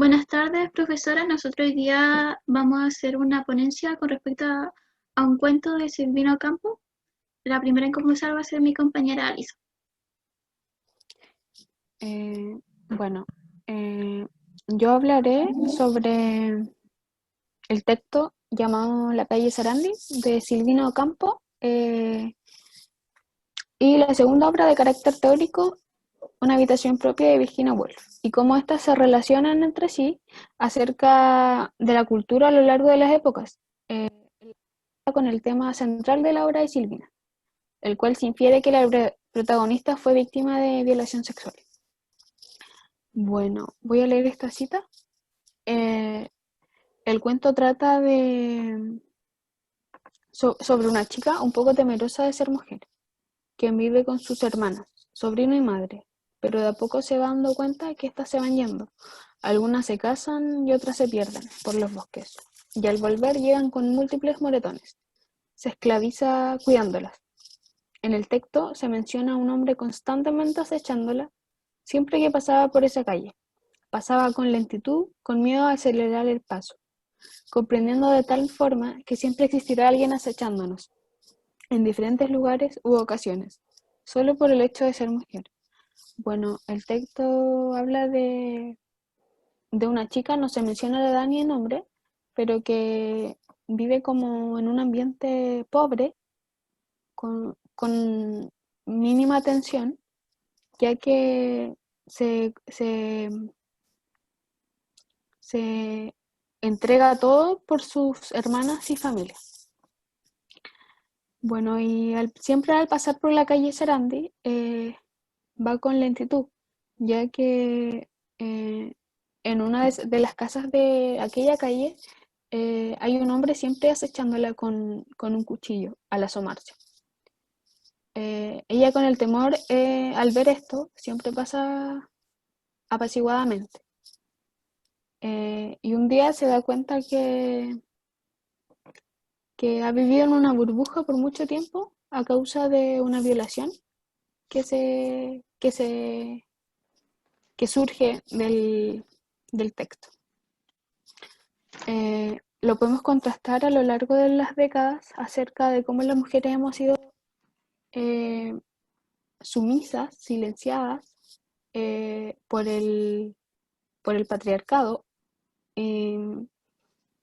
Buenas tardes, profesora. Nosotros hoy día vamos a hacer una ponencia con respecto a un cuento de Silvino Campo. La primera en comenzar va a ser mi compañera Alisa. Eh, bueno, yo hablaré sobre el texto llamado La calle Sarandi de Silvino Campo, y la segunda obra de carácter teórico, Una habitación propia de Virginia Woolf, y cómo éstas se relacionan entre sí acerca de la cultura a lo largo de las épocas, con el tema central de la obra de Silvina, el cual se infiere que la protagonista fue víctima de violación sexual. Bueno, voy a leer esta cita. Eh, El cuento trata sobre una chica un poco temerosa de ser mujer, quien vive con sus hermanas, sobrino y madre, pero de a poco se va dando cuenta que éstas se van yendo. Algunas se casan y otras se pierden por los bosques, y al volver llegan con múltiples moretones. Se esclaviza cuidándolas. En el texto se menciona a un hombre constantemente acechándola siempre que pasaba por esa calle. Pasaba con lentitud, con miedo a acelerar el paso, comprendiendo de tal forma que siempre existirá alguien acechándonos, en diferentes lugares u ocasiones, solo por el hecho de ser mujer. Bueno, el texto habla de una chica, no se menciona la edad ni el nombre, pero que vive como en un ambiente pobre, con mínima atención, ya que se entrega todo por sus hermanas y familia. Bueno, y siempre al pasar por la calle Sarandi, va con lentitud, ya que en una de las casas de aquella calle hay un hombre siempre acechándola con un cuchillo al asomarse. Ella con el temor, al ver esto, siempre pasa apaciguadamente. Y un día se da cuenta que ha vivido en una burbuja por mucho tiempo a causa de una violación que se, que se, que surge del texto. Lo podemos contrastar a lo largo de las décadas acerca de cómo las mujeres hemos sido eh, sumisas, silenciadas por el patriarcado, eh,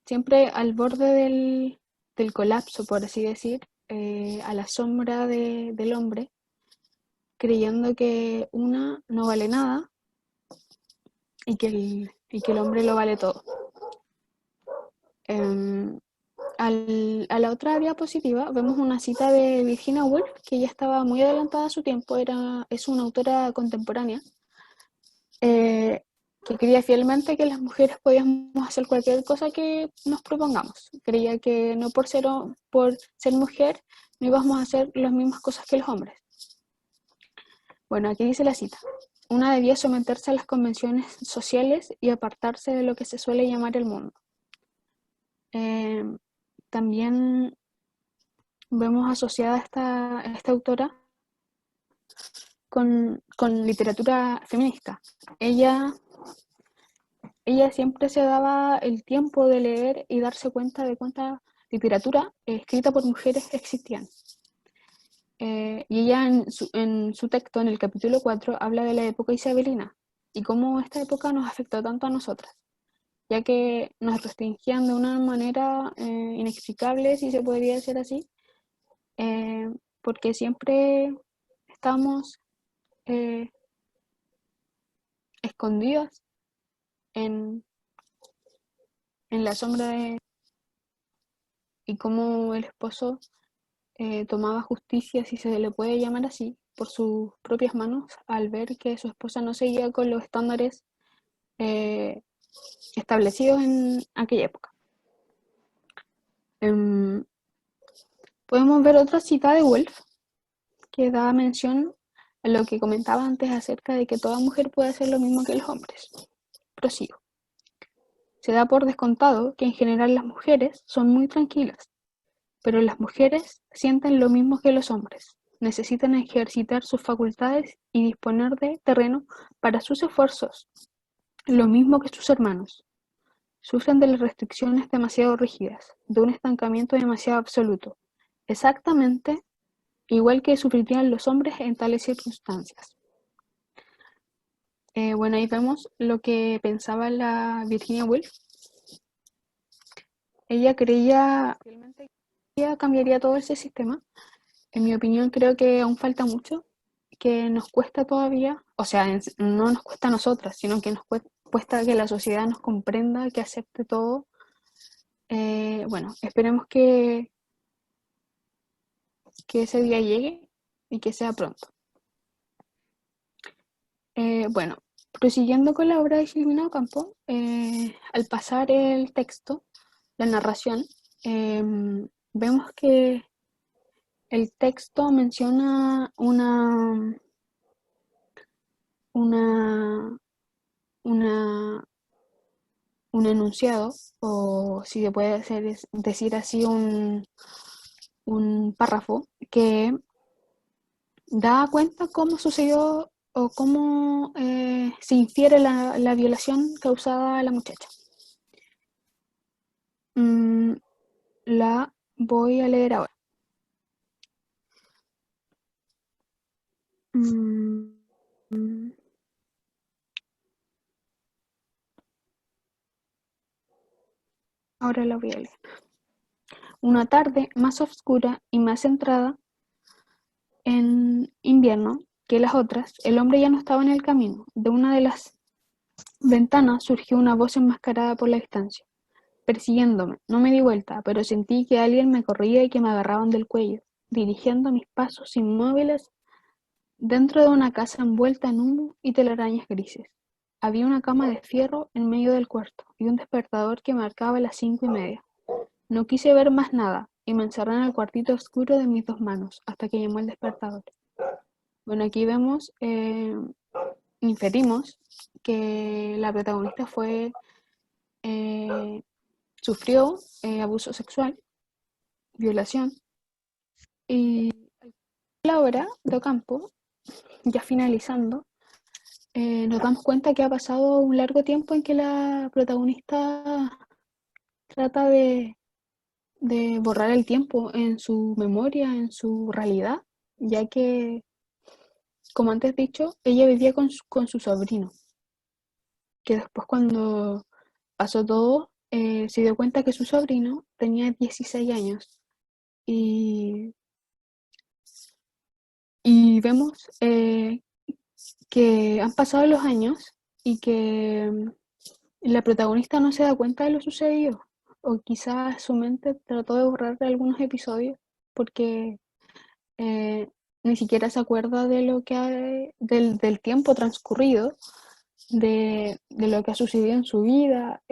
siempre al borde del colapso, por así decir, a la sombra del hombre, creyendo que una no vale nada y que el hombre lo vale todo. Eh, a la otra diapositiva vemos una cita de Virginia Woolf, que ya estaba muy adelantada a su tiempo, es una autora contemporánea, eh, que creía fielmente que las mujeres podíamos hacer cualquier cosa que nos propongamos. Creía que no por ser mujer no íbamos a hacer las mismas cosas que los hombres. Bueno, aquí dice la cita. Una debía someterse a las convenciones sociales y apartarse de lo que se suele llamar el mundo. Eh, También vemos asociada esta autora con literatura feminista. Ella siempre se daba el tiempo de leer y darse cuenta de cuánta literatura escrita por mujeres existían. Y ella en su texto, en el capítulo 4, habla de la época isabelina y cómo esta época nos afectó tanto a nosotras, ya que nos restringían de una manera inexplicable, si se podría decir así, porque siempre estamos eh, escondidas en, en la sombra y cómo el esposo tomaba justicia, si se le puede llamar así, por sus propias manos al ver que su esposa no seguía con los estándares eh, establecidos en aquella época. Um, Podemos ver otra cita de Woolf que da mención a lo que comentaba antes acerca de que toda mujer puede hacer lo mismo que los hombres. Prosigo. Se da por descontado que en general las mujeres son muy tranquilas, pero las mujeres sienten lo mismo que los hombres. Necesitan ejercitar sus facultades y disponer de terreno para sus esfuerzos. lo mismo que sus hermanos. Sufren de las restricciones demasiado rígidas, de un estancamiento demasiado absoluto, exactamente igual que sufrirían los hombres en tales circunstancias. Bueno, ahí vemos lo que pensaba la Virginia Woolf. Ella creía realmente que ella cambiaría todo ese sistema. En mi opinión, creo que aún falta mucho, que nos cuesta todavía, o sea, no nos cuesta a nosotras, sino que nos cuesta que la sociedad nos comprenda, que acepte todo. Bueno, esperemos que ese día llegue y que sea pronto. Bueno, prosiguiendo con la obra de Silvina Ocampo, al pasar el texto, la narración, vemos que el texto menciona una, una, un enunciado, o si se puede decir así, un párrafo que da cuenta cómo sucedió o cómo se infiere la violación causada a la muchacha. La voy a leer ahora. Ahora la voy a leer. Una tarde más oscura y más centrada en invierno que las otras, el hombre ya no estaba en el camino. De una de las ventanas surgió una voz enmascarada por la distancia, persiguiéndome. No me di vuelta, pero sentí que alguien me corría y que me agarraban del cuello, dirigiendo mis pasos inmóviles dentro de una casa envuelta en humo y telarañas grises. Había una cama de fierro en medio del cuarto y un despertador que marcaba las 5:30. No quise ver más nada y me encerré en el cuartito oscuro de mis dos manos hasta que llamó el despertador. Bueno, aquí vemos, inferimos que la protagonista sufrió abuso sexual, violación, y la obra de Ocampo, ya finalizando, nos damos cuenta que ha pasado un largo tiempo en que la protagonista trata de borrar el tiempo en su memoria, en su realidad, ya que, como antes dicho, ella vivía con su sobrino, que después cuando pasó todo, se dio cuenta que su sobrino tenía 16 años y, y vemos que han pasado los años y que la protagonista no se da cuenta de lo sucedido, o quizás su mente trató de borrar algunos episodios porque eh, ni siquiera se acuerda de lo que del tiempo transcurrido, de lo que ha sucedido en su vida,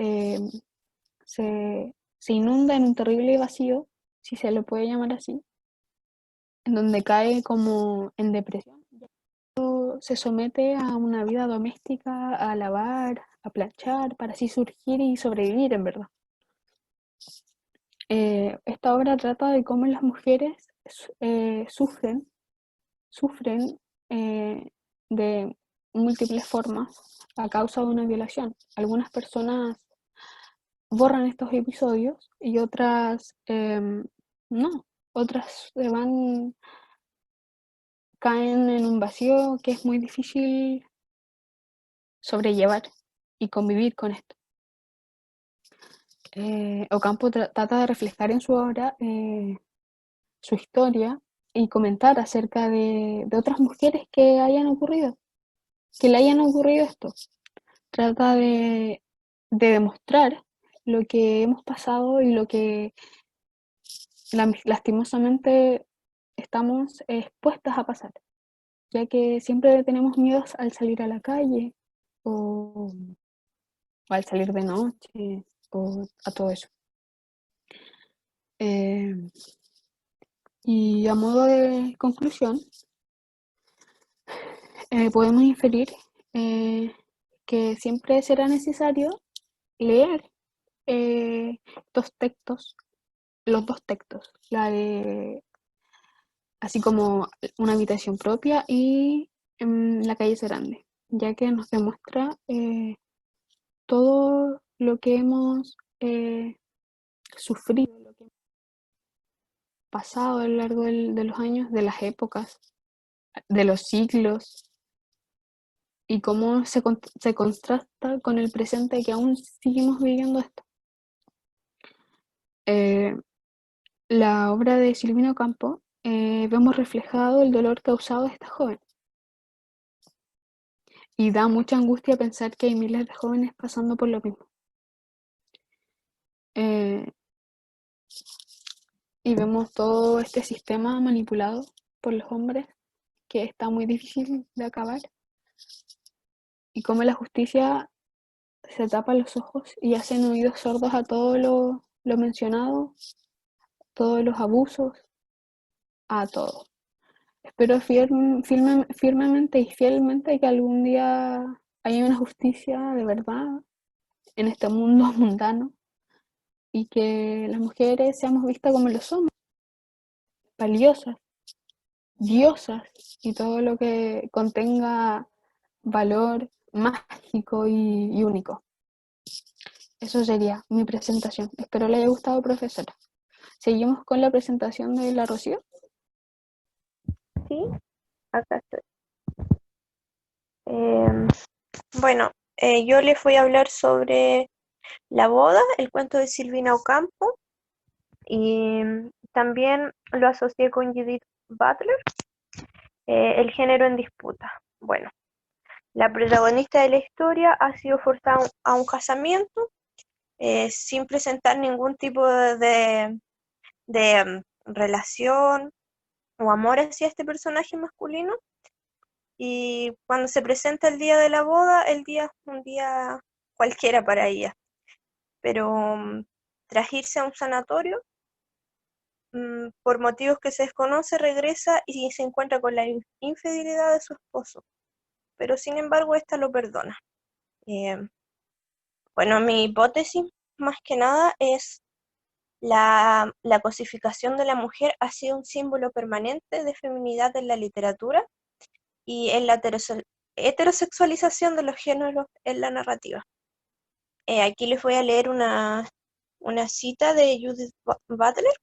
se inunda en un terrible vacío, si se lo puede llamar así, en donde cae como en depresión. Se somete a una vida doméstica, a lavar, a planchar, para así surgir y sobrevivir, en verdad. Esta obra trata de cómo las mujeres sufren de múltiples formas a causa de una violación. Algunas personas borran estos episodios y otras no, otras caen en un vacío que es muy difícil sobrellevar y convivir con esto. Ocampo trata de reflejar en su obra su historia y comentar acerca de otras mujeres que le hayan ocurrido esto. Trata de demostrar lo que hemos pasado y lo que lastimosamente estamos expuestas a pasar, ya que siempre tenemos miedos al salir a la calle o al salir de noche o a todo eso. Y a modo de conclusión, podemos inferir que siempre será necesario leer dos textos, los dos textos, así como Una habitación propia y La calle es grande, ya que nos demuestra todo lo que hemos sufrido, lo que hemos pasado a lo largo de los años, de las épocas, de los siglos, y cómo se contrasta con el presente que aún seguimos viviendo esto. La obra de Silvino Campo vemos reflejado el dolor causado a esta joven. Y da mucha angustia pensar que hay miles de jóvenes pasando por lo mismo. Y vemos todo este sistema manipulado por los hombres que está muy difícil de acabar. Y cómo la justicia se tapa los ojos y hacen oídos sordos a todo lo mencionado, todos los abusos, a todo. Espero firmemente y fielmente que algún día haya una justicia de verdad en este mundo mundano y que las mujeres seamos vistas como lo somos, valiosas, diosas y todo lo que contenga valor mágico y único. Eso sería mi presentación. Espero le haya gustado, profesora. Seguimos con la presentación de la Rocío. Sí, acá estoy. Bueno, yo les voy a hablar sobre La boda, el cuento de Silvina Ocampo, y también lo asocié con Judith Butler, el género en disputa. Bueno, la protagonista de la historia ha sido forzada a un casamiento sin presentar ningún tipo de relación o amor hacia este personaje masculino. Y cuando se presenta el día de la boda, el día es un día cualquiera para ella. Pero tras irse a un sanatorio, por motivos que se desconoce, regresa y se encuentra con la infidelidad de su esposo. Pero sin embargo, esta lo perdona. Bueno, mi hipótesis más que nada es la cosificación de la mujer ha sido un símbolo permanente de feminidad en la literatura y en la heterosexualización de los géneros en la narrativa. Aquí les voy a leer una cita de Judith Butler.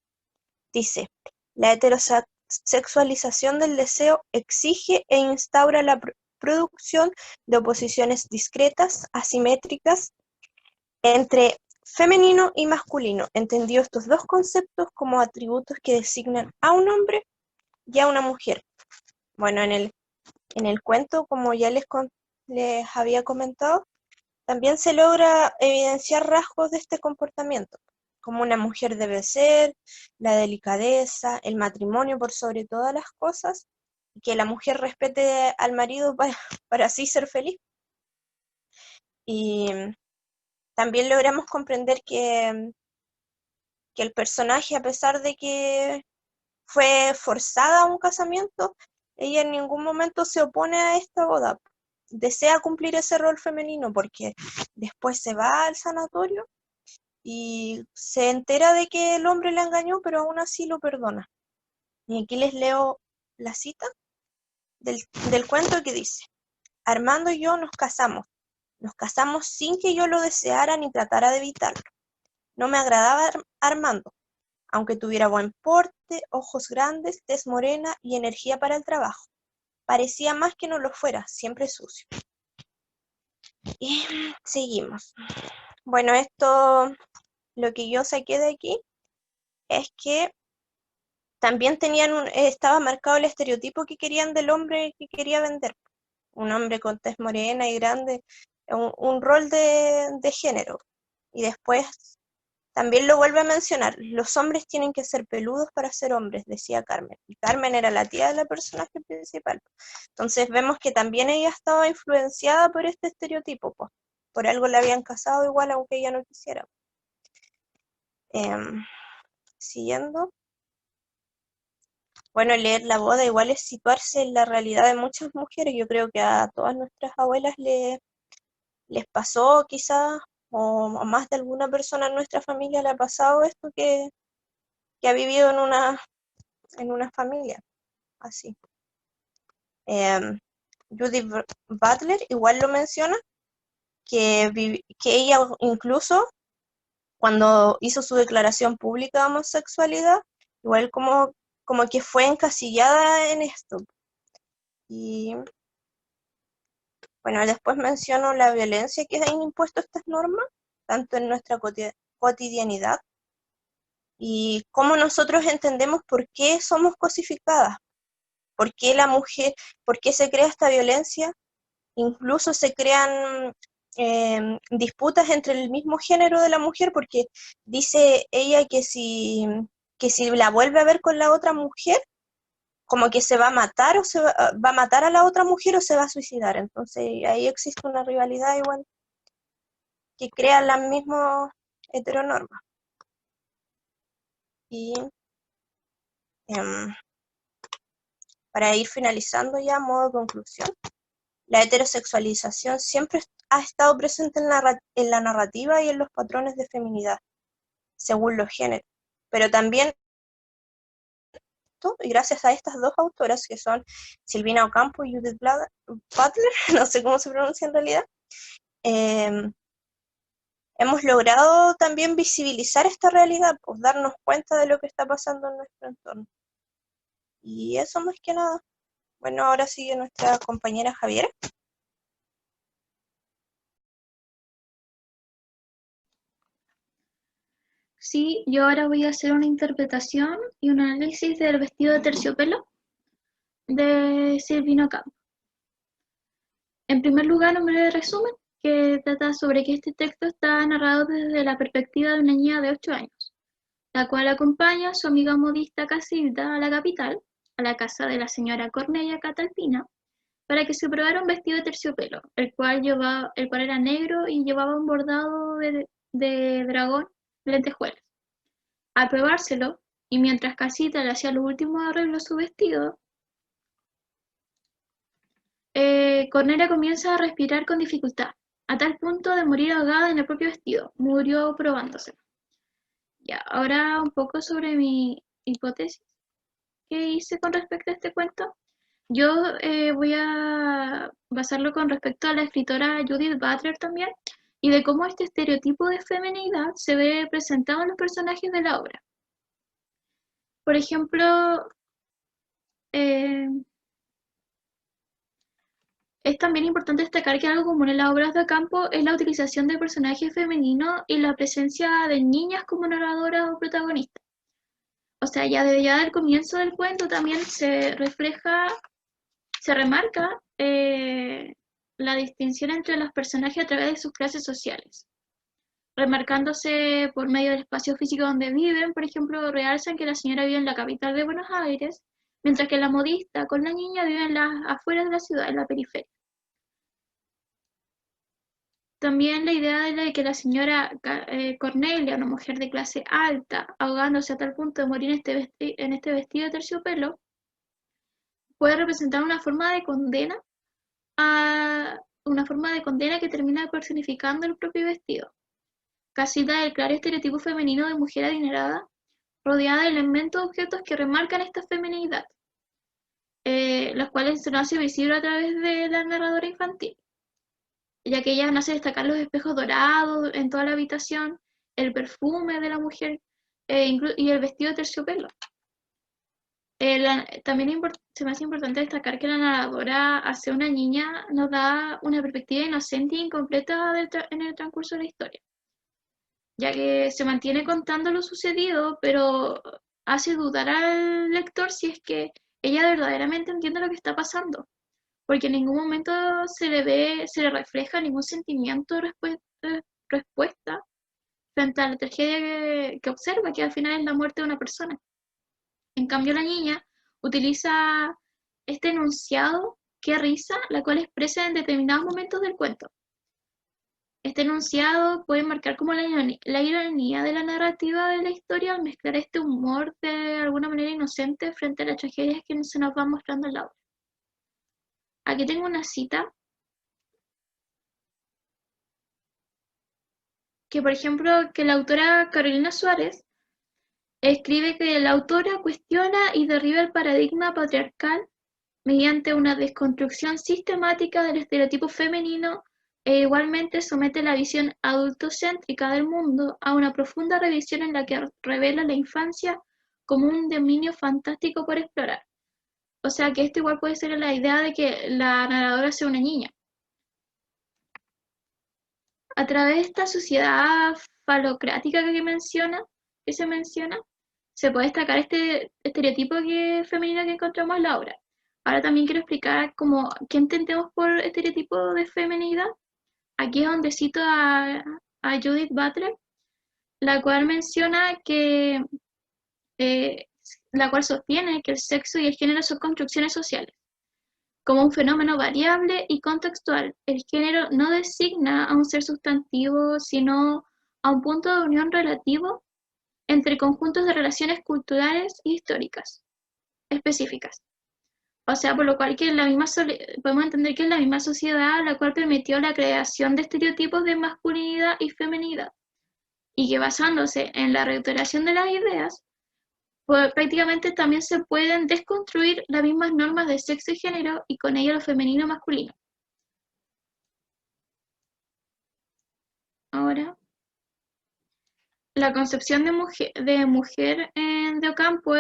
Dice: la heterosexualización del deseo exige e instaura la producción de oposiciones discretas, asimétricas, entre femenino y masculino, entendidos estos dos conceptos como atributos que designan a un hombre y a una mujer. Bueno, en el cuento, como ya les había comentado, también se logra evidenciar rasgos de este comportamiento, como una mujer debe ser, la delicadeza, el matrimonio por sobre todas las cosas, y que la mujer respete al marido para así ser feliz. Y también logramos comprender que el personaje, a pesar de que fue forzada a un casamiento, ella en ningún momento se opone a esta boda. Desea cumplir ese rol femenino porque después se va al sanatorio y se entera de que el hombre la engañó, pero aún así lo perdona. Y aquí les leo la cita del cuento que dice: Armando y yo nos casamos sin que yo lo deseara ni tratara de evitarlo. No me agradaba Armando, aunque tuviera buen porte, ojos grandes, tez morena y energía para el trabajo. Parecía más que no lo fuera, siempre sucio. Y seguimos. Bueno, lo que yo saqué de aquí es que también estaba marcado el estereotipo que querían del hombre que quería vender. Un hombre con tez morena y grande, un rol de género. Y después también lo vuelve a mencionar: los hombres tienen que ser peludos para ser hombres, decía Carmen. Y Carmen era la tía de la personaje principal. Entonces vemos que también ella estaba influenciada por este estereotipo, pues. Por algo la habían casado igual, aunque ella no quisiera. Siguiendo. Bueno, leer la boda igual es situarse en la realidad de muchas mujeres. Yo creo que a todas nuestras abuelas les pasó quizás, o a más de alguna persona en nuestra familia le ha pasado esto que ha vivido en una familia así. Judith Butler igual lo menciona, que ella incluso cuando hizo su declaración pública de homosexualidad, igual como que fue encasillada en esto. Y bueno, después menciono la violencia que han impuesto estas normas, tanto en nuestra cotidianidad, y cómo nosotros entendemos por qué somos cosificadas, por qué la mujer, por qué se crea esta violencia. Incluso se crean disputas entre el mismo género de la mujer, porque dice ella que si la vuelve a ver con la otra mujer, como que se va a matar o va a matar a la otra mujer o se va a suicidar. Entonces ahí existe una rivalidad igual que crea las mismas heteronormas. Y em, para ir finalizando ya a modo de conclusión, la heterosexualización siempre ha estado presente en la narrativa y en los patrones de feminidad, según los géneros, pero también, y gracias a estas dos autoras, que son Silvina Ocampo y Judith Butler, no sé cómo se pronuncia en realidad, hemos logrado también visibilizar esta realidad, pues darnos cuenta de lo que está pasando en nuestro entorno. Y eso más que nada. Bueno, ahora sigue nuestra compañera Javiera. Sí, yo ahora voy a hacer una interpretación y un análisis del vestido de terciopelo de Silvina Ocampo. En primer lugar, un breve resumen que trata sobre que este texto está narrado desde la perspectiva de una niña de 8 años, la cual acompaña a su amiga modista Casilda a la capital, a la casa de la señora Cornelia Catalpina, para que se probara un vestido de terciopelo, el cual era negro y llevaba un bordado de dragón de lentejuelas. Al probárselo, y mientras Casita le hacía los últimos arreglos a su vestido, Cornelia comienza a respirar con dificultad, a tal punto de morir ahogada en el propio vestido. Murió probándoselo. Ya, ahora un poco sobre mi hipótesis que hice con respecto a este cuento. Yo voy a basarlo con respecto a la escritora Judith Butler también, y de cómo este estereotipo de feminidad se ve presentado en los personajes de la obra. Por ejemplo, es también importante destacar que algo común en las obras de Ocampo es la utilización de personajes femeninos y la presencia de niñas como narradoras o protagonistas. O sea, ya del comienzo del cuento también se remarca la distinción entre los personajes a través de sus clases sociales, remarcándose por medio del espacio físico donde viven. Por ejemplo, realzan que la señora vive en la capital de Buenos Aires, mientras que la modista con la niña vive en las afueras de la ciudad, en la periferia. También la idea de que la señora Cornelia, una mujer de clase alta, ahogándose a tal punto de morir en este vestido de terciopelo, puede representar una forma de condena que termina personificando el propio vestido. Casi da el claro estereotipo femenino de mujer adinerada, rodeada de elementos o objetos que remarcan esta feminidad, los cuales se nos hace visible a través de la narradora infantil, ya que ella nos hace destacar los espejos dorados en toda la habitación, el perfume de la mujer y el vestido de terciopelo. También se me hace importante destacar que la narradora, hacia una niña, nos da una perspectiva inocente e incompleta en el transcurso de la historia, ya que se mantiene contando lo sucedido, pero hace dudar al lector si es que ella verdaderamente entiende lo que está pasando, porque en ningún momento se le refleja ningún sentimiento respuesta frente a la tragedia que observa, que al final es la muerte de una persona. En cambio, la niña utiliza este enunciado, qué risa, la cual expresa en determinados momentos del cuento. Este enunciado puede marcar como la ironía de la narrativa de la historia al mezclar este humor de alguna manera inocente frente a las tragedias que se nos van mostrando en la obra. Aquí tengo una cita que, por ejemplo, que la autora Carolina Suárez escribe que la autora cuestiona y derriba el paradigma patriarcal mediante una desconstrucción sistemática del estereotipo femenino e igualmente somete la visión adultocéntrica del mundo a una profunda revisión en la que revela la infancia como un dominio fantástico por explorar. O sea que esto igual puede ser la idea de que la narradora sea una niña. A través de esta sociedad falocrática que se menciona, se puede destacar este estereotipo femenino que encontramos en la obra. Ahora también quiero explicar como qué entendemos por estereotipo de feminidad. Aquí es donde cito a Judith Butler, la cual menciona eh, la cual sostiene que el sexo y el género son construcciones sociales. Como un fenómeno variable y contextual, el género no designa a un ser sustantivo, sino a un punto de unión relativo entre conjuntos de relaciones culturales y históricas específicas. O sea, por lo cual podemos entender que es la misma sociedad la cual permitió la creación de estereotipos de masculinidad y feminidad, y que basándose en la reiteración de las ideas, pues, prácticamente también se pueden desconstruir las mismas normas de sexo y género y con ello lo femenino y masculino. Ahora, la concepción de mujer de Ocampo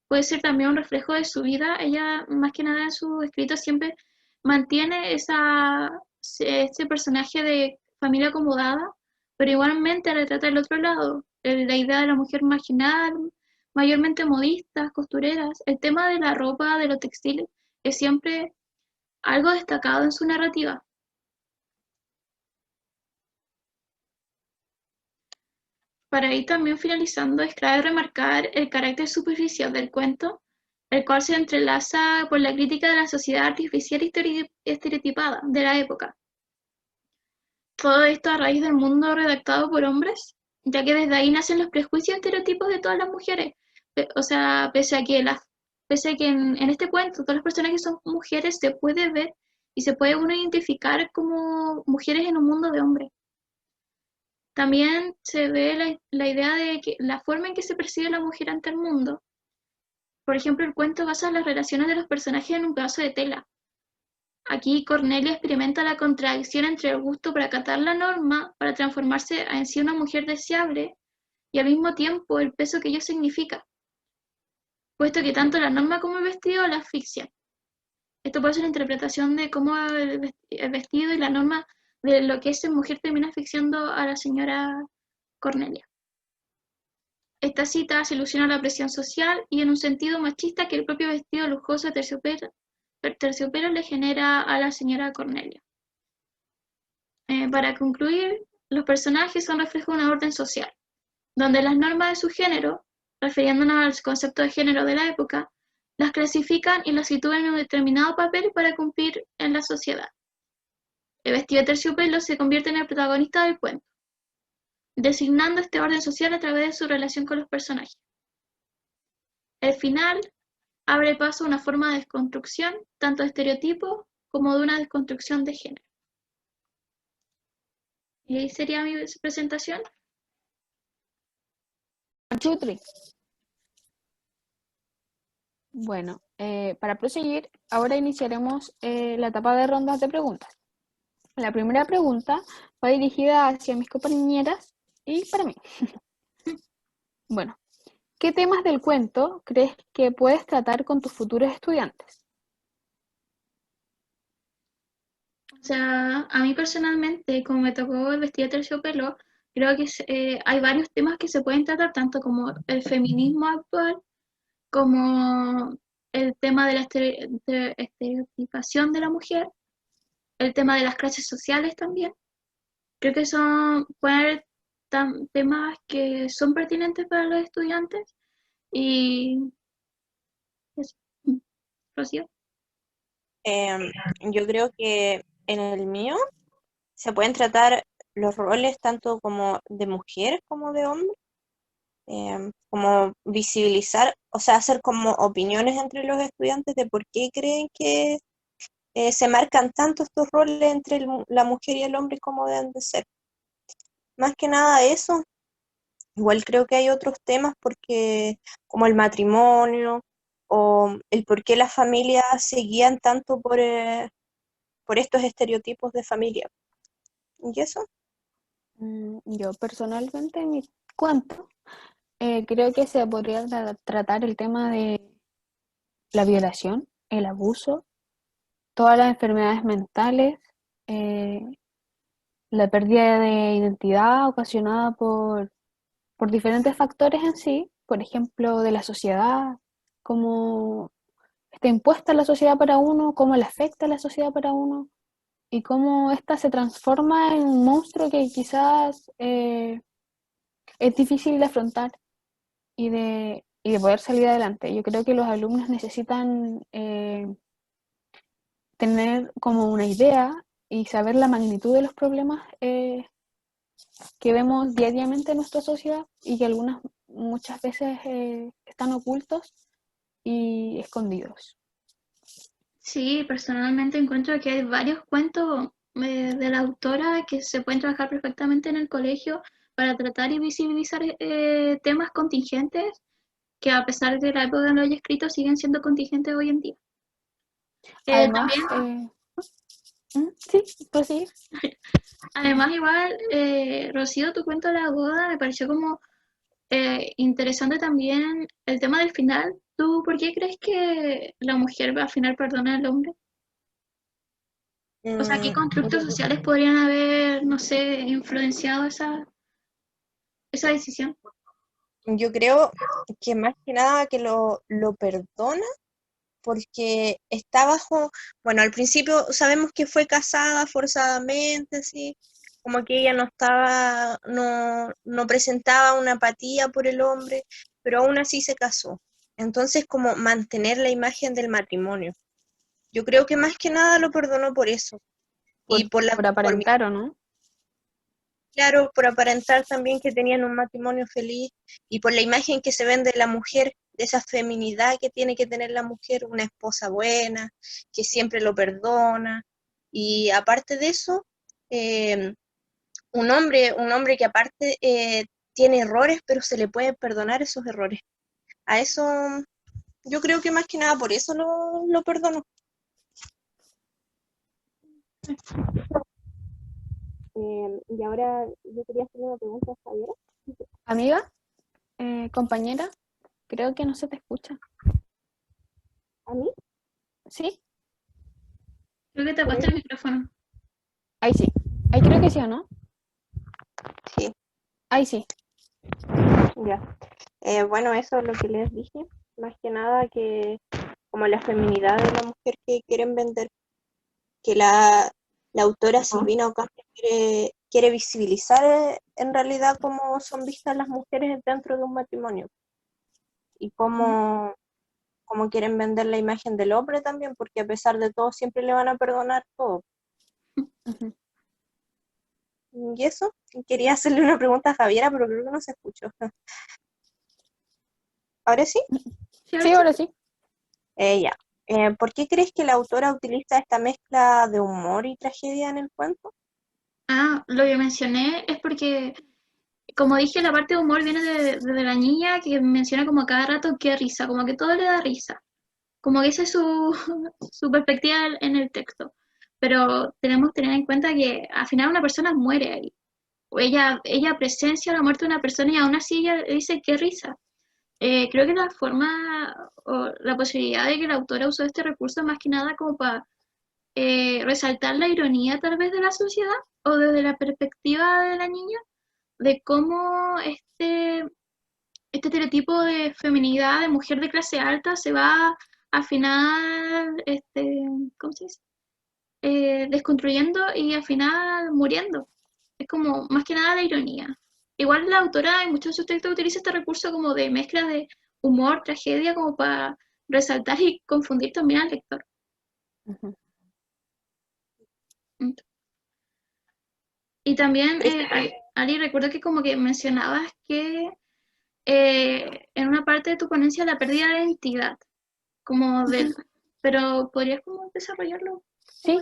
puede ser también un reflejo de su vida. Ella, más que nada en sus escritos, siempre mantiene ese personaje de familia acomodada, pero igualmente retrata el otro lado, la idea de la mujer marginal, mayormente modistas, costureras. El tema de la ropa, de los textiles, es siempre algo destacado en su narrativa. Para ir también finalizando, es clave remarcar el carácter superficial del cuento, el cual se entrelaza con la crítica de la sociedad artificial y estereotipada de la época. Todo esto a raíz del mundo redactado por hombres, ya que desde ahí nacen los prejuicios y estereotipos de todas las mujeres. O sea, pese a que en este cuento todas las personas que son mujeres se puede ver y se puede uno identificar como mujeres en un mundo de hombres. También se ve la idea de que la forma en que se percibe la mujer ante el mundo. Por ejemplo, el cuento basa las relaciones de los personajes en un pedazo de tela. Aquí Cornelia experimenta la contradicción entre el gusto por acatar la norma para transformarse en sí una mujer deseable y al mismo tiempo el peso que ello significa, puesto que tanto la norma como el vestido la asfixian. Esto puede ser una interpretación de cómo el vestido y la norma de lo que es ser mujer termina asfixiando a la señora Cornelia. Esta cita hace alusión a la presión social y en un sentido machista que el propio vestido lujoso de terciopelo le genera a la señora Cornelia. Para concluir, los personajes son reflejo de una orden social, donde las normas de su género, refiriéndonos al concepto de género de la época, las clasifican y las sitúan en un determinado papel para cumplir en la sociedad. El vestido de terciopelo se convierte en el protagonista del cuento, designando este orden social a través de su relación con los personajes. El final abre paso a una forma de desconstrucción, tanto de estereotipos como de una desconstrucción de género. Y ahí sería mi presentación. Chutri. Bueno, para proseguir, ahora iniciaremos la etapa de rondas de preguntas. La primera pregunta va dirigida hacia mis compañeras y para mí. Bueno, ¿qué temas del cuento crees que puedes tratar con tus futuros estudiantes? O sea, a mí personalmente, como me tocó el vestido de terciopelo, creo que hay varios temas que se pueden tratar, tanto como el feminismo actual, como el tema de la estereotipación de la mujer, el tema de las clases sociales también. Creo que pueden haber temas que son pertinentes para los estudiantes y eso. Rocío. Yo creo que en el mío se pueden tratar los roles tanto como de mujer como de hombre, como visibilizar, o sea, hacer como opiniones entre los estudiantes de por qué creen que se marcan tanto estos roles entre la mujer y el hombre como deben de ser. Más que nada eso, igual creo que hay otros temas porque como el matrimonio o el por qué las familias se guían tanto por estos estereotipos de familia. ¿Y eso? Yo personalmente en mi cuento creo que se podría tratar el tema de la violación, el abuso, todas las enfermedades mentales, eh, la pérdida de identidad ocasionada por diferentes factores en sí, por ejemplo, de la sociedad, cómo está impuesta la sociedad para uno, cómo le afecta a la sociedad para uno y cómo ésta se transforma en un monstruo que quizás es difícil de afrontar y de poder salir adelante. Yo creo que los alumnos necesitan tener como una idea y saber la magnitud de los problemas que vemos diariamente en nuestra sociedad y que muchas veces están ocultos y escondidos. Sí, personalmente encuentro que hay varios cuentos de la autora que se pueden trabajar perfectamente en el colegio para tratar y visibilizar temas contingentes que a pesar de la época en lo haya escrito siguen siendo contingentes hoy en día. Además, También, sí, pues sí. además igual, Rocío, tu cuento de la boda me pareció como interesante también el tema del final. ¿Tú por qué crees que la mujer al final perdona al hombre? O sea, ¿qué Mm, constructos sociales podrían haber, no sé, influenciado esa decisión? yo creo que más que nada que lo perdona porque está bajo, bueno, al principio sabemos que fue casada forzadamente, así, como que ella no presentaba una apatía por el hombre, pero aún así se casó. Entonces, como mantener la imagen del matrimonio. Yo creo que más que nada lo perdonó por eso. Y Por por mi aparentar o no. claro, por aparentar también que tenían un matrimonio feliz y por la imagen que se vende de la mujer, de esa feminidad que tiene que tener la mujer, una esposa buena, que siempre lo perdona. Y aparte de eso, eh, un hombre que aparte tiene errores, pero se le puede perdonar esos errores. A eso yo creo que más que nada por eso lo perdono. Y ahora yo quería hacerle una pregunta a Javier. Amiga, compañera, creo que no se te escucha. ¿A mí? ¿Sí? Creo que te apaste el micrófono. Ahí sí. Ahí creo que sí o no. Sí, Ahí sí. ya. Bueno, eso es lo que les dije. Más que nada que como la feminidad de la mujer que quieren vender, que la autora Silvina Ocampo quiere visibilizar en realidad cómo son vistas las mujeres dentro de un matrimonio y cómo quieren vender la imagen del hombre también, porque a pesar de todo siempre le van a perdonar todo. Ujú. Y eso, quería hacerle una pregunta a Javiera, pero creo que no se escuchó. ¿Ahora sí? ¿Sí, ahora Sí, sí? ahora sí. Ya. ¿Por qué crees que la autora utiliza esta mezcla de humor y tragedia en el cuento? Ah, lo que mencioné es porque, como dije, la parte de humor viene de la niña que menciona como a cada rato qué risa, como que todo le da risa. Como que esa es su, su perspectiva en el texto. Pero tenemos que tener en cuenta que al final una persona muere ahí. O ella presencia la muerte de una persona y aún así ella dice qué risa. Creo que la forma o la posibilidad de que la autora usó este recurso más que nada como para resaltar la ironía tal vez de la sociedad o desde la perspectiva de la niña, de cómo este estereotipo de feminidad, de mujer de clase alta, se va al final, ¿cómo se dice? Desconstruyendo y al final muriendo. Es como más que nada la ironía. Igual la autora en muchos de sus textos utiliza este recurso como de mezcla de humor, tragedia, como para resaltar y confundir también al lector. Ujú. Mm. Y también, Pero Ali, recuerdo que como que mencionabas que en una parte de tu ponencia la pérdida de identidad, como del, pero ¿podrías como desarrollarlo? Sí,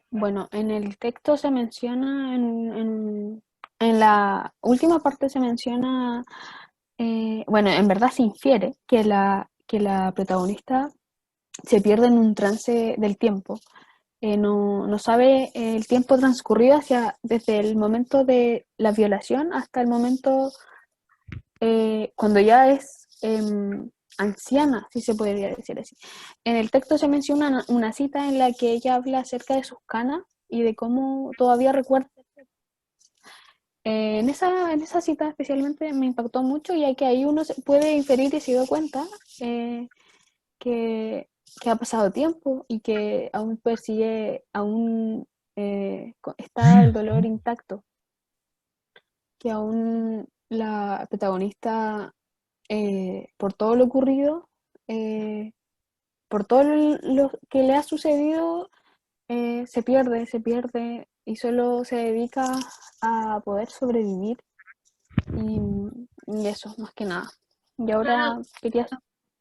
bueno, en el texto se menciona, en la última parte se menciona, bueno, en verdad se infiere que la protagonista se pierde en un trance del tiempo no sabe el tiempo transcurrido desde el momento de la violación hasta el momento cuando ya es anciana, si se podría decir así. En el texto se menciona una cita en la que ella habla acerca de sus canas y de cómo todavía recuerda. En esa cita especialmente me impactó mucho, ya que ahí uno puede inferir y se dio cuenta que, que ha pasado tiempo y que aún persigue, aún está el dolor intacto, que aún la protagonista, por todo lo ocurrido, eh, por todo lo que le ha sucedido, se pierde y solo se dedica a poder sobrevivir y, y eso, más que nada. Y ahora Claro, querías...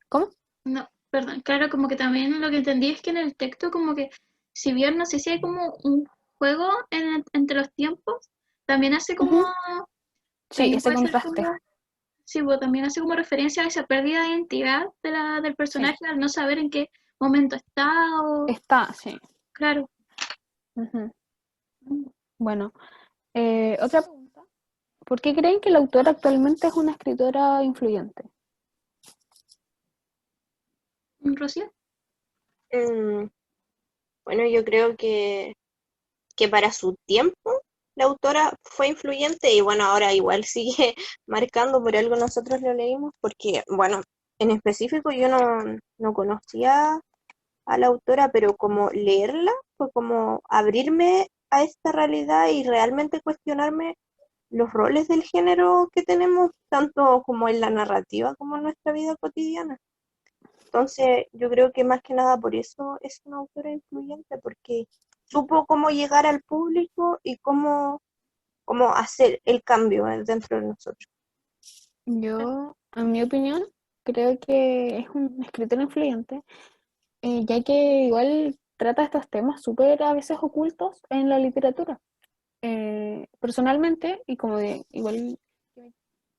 ¿Cómo? no, perdón, claro, como que también lo que entendí es que en el texto como que, si bien no sé si hay como un juego entre los tiempos, también hace como, Ujú. Sí, también ese puede ser como, contraste. sí, pues, también hace como referencia a esa pérdida de identidad del Sí, personaje al no saber en qué momento está o, está, sí. claro. Ujú. Bueno, otra pregunta. ¿Por qué creen que la autora actualmente es una escritora influyente? Rocío. Mm, bueno, yo creo que para su tiempo la autora fue influyente y bueno, ahora igual sigue marcando, por algo nosotros lo leímos, porque bueno, en específico yo no conocía a la autora, pero como leerla fue como abrirme a esta realidad y realmente cuestionarme los roles del género que tenemos, tanto como en la narrativa como en nuestra vida cotidiana. Entonces, yo creo que más que nada por eso es una autora influyente, porque supo cómo llegar al público y cómo hacer el cambio dentro de nosotros. Yo, en mi opinión, creo que es un escritor influyente, ya que igual trata estos temas súper a veces ocultos en la literatura. Personalmente, y como igual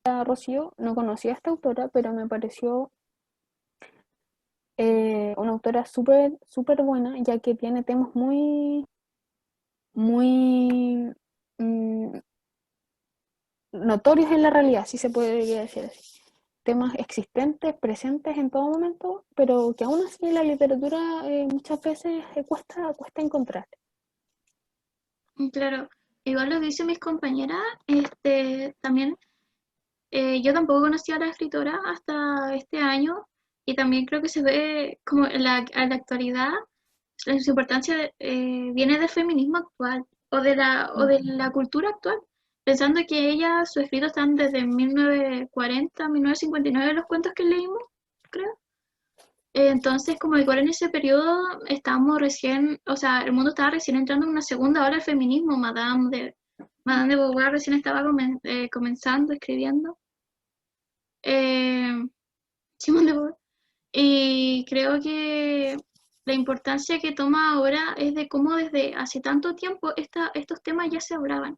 a Rocío, no conocía a esta autora, pero me pareció una autora súper súper buena, ya que tiene temas muy mm, notorios en la realidad, si se podría decir así. Temas existentes, presentes en todo momento, pero que aún así en la literatura muchas veces cuesta encontrar. Claro, igual lo que dicen mis compañeras, también yo tampoco conocía a la escritora hasta este año y también creo que se ve como en la actualidad su importancia viene del feminismo actual o de la cultura actual, pensando que sus escritos están desde 1940, 1959, los cuentos que leímos, creo. Entonces, como igual en ese periodo estábamos recién, o sea, el mundo estaba recién entrando en una segunda ola del feminismo. Madame de Beauvoir recién estaba comenzando, escribiendo. Eh, Simone de Beauvoir. Y creo que la importancia que toma ahora es de cómo desde hace tanto tiempo estos temas ya se hablaban.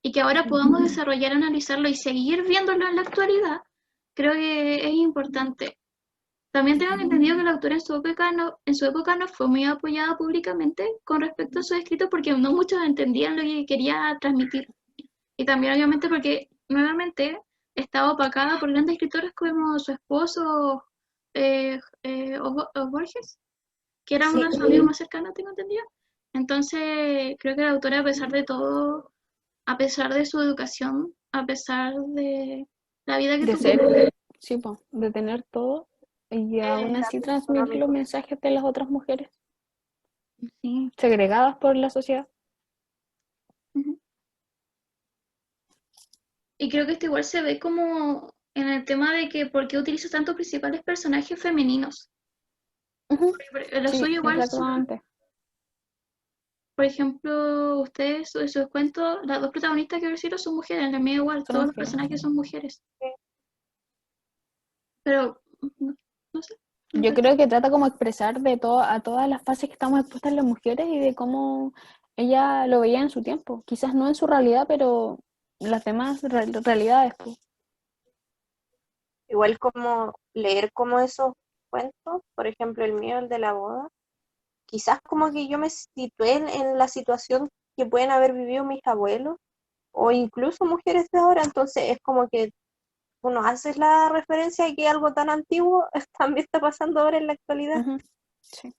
Y que ahora podamos desarrollar, analizarlo y seguir viéndolo en la actualidad, creo que es importante. También tengo entendido que la autora en su época no fue muy apoyada públicamente con respecto a sus escritos porque no muchos entendían lo que quería transmitir. Y también obviamente porque nuevamente estaba opacada por grandes escritores como su esposo o Borges, que era uno Sí, de sus amigos más cercanos, tengo entendido. Entonces creo que la autora, a pesar de todo, a pesar de su educación, a pesar de la vida que De tuvo, ser, sí, po, de tener todo y aún así estatus transmitir los económico. mensajes de las otras mujeres sí. segregadas por la sociedad. Ujú. Y creo que esto igual se ve como en el tema de que por qué utiliza tantos principales personajes femeninos. Ujú. Porque lo Sí, suyo igual son, exactamente. por ejemplo, ustedes, de sus cuentos, las dos protagonistas que recibieron son mujeres, en el mío igual, Son todos los mujeres. personajes son mujeres. Pero, no sé, me Yo parece. creo que trata como expresar a todas las fases que estamos expuestas las mujeres y de cómo ella lo veía en su tiempo. Quizás no en su realidad, pero las demás realidades, pues. Igual como leer como esos cuentos, por ejemplo el mío, el de la boda, quizás como que yo me situé en la situación que pueden haber vivido mis abuelos o incluso mujeres de ahora, entonces es como que uno hace la referencia de que algo tan antiguo también está pasando ahora en la actualidad. Ujú, sí.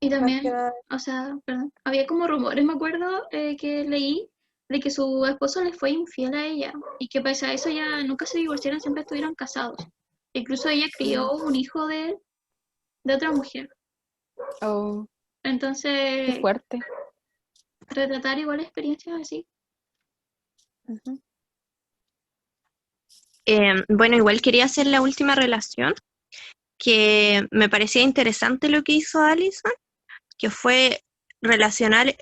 Y Más que también, nada. o sea, perdón, había como rumores, me acuerdo, que leí de que su esposo le fue infiel a ella y que pese a eso ya nunca se divorciaron, siempre estuvieron casados. Incluso ella crió un hijo de otra mujer. Oh, qué Entonces, fuerte. retratar igual experiencias así. Ujú. Bueno, igual quería hacer la última relación, que me parecía interesante lo que hizo Allison, que fue relacionar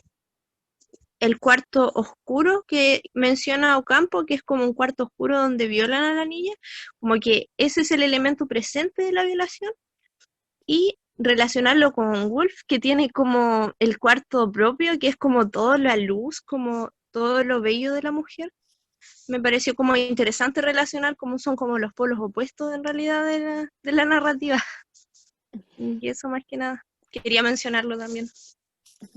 el cuarto oscuro que menciona Ocampo, que es como un cuarto oscuro donde violan a la niña, como que ese es el elemento presente de la violación, y relacionarlo con Wolf, que tiene como el cuarto propio, que es como toda la luz, como todo lo bello de la mujer. Me pareció como interesante relacionar cómo son como los polos opuestos en realidad de la narrativa. Y eso más que nada. Quería mencionarlo también.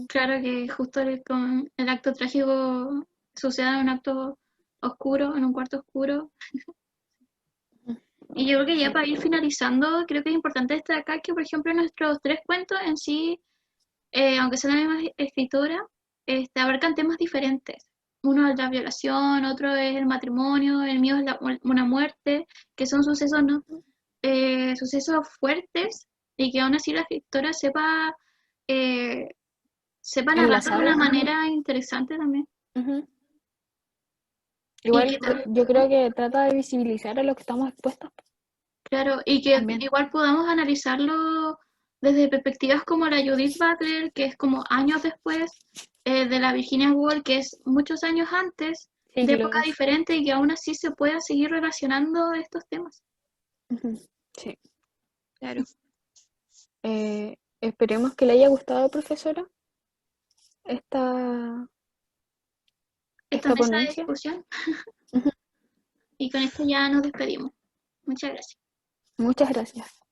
Claro que justo con el acto trágico suceda en un acto oscuro, en un cuarto oscuro. Y yo creo que ya para ir finalizando, creo que es importante destacar que, por ejemplo, nuestros tres cuentos en sí, aunque sean la misma escritora, abarcan temas diferentes. Uno es la violación, otro es el matrimonio, el mío es una muerte, que son sucesos, ¿no? Sucesos fuertes y que aún así la escritora eh, sepa narrarlo de una Enlazarlo. manera interesante también. Ujú. Y Igual que, yo creo que trata de visibilizar a lo que estamos expuestos claro, y que también. igual podamos analizarlo desde perspectivas como la Judith Butler, que es como años después, de la Virginia Woolf, que es muchos años antes, de época Siglos. diferente y que aún así se pueda seguir relacionando estos temas. Ujú, sí. Claro. Esperemos que le haya gustado, profesora, esta, Esta esta mesa de ponencia. discusión Ujú. y con esto ya nos despedimos. Muchas gracias. Muchas gracias.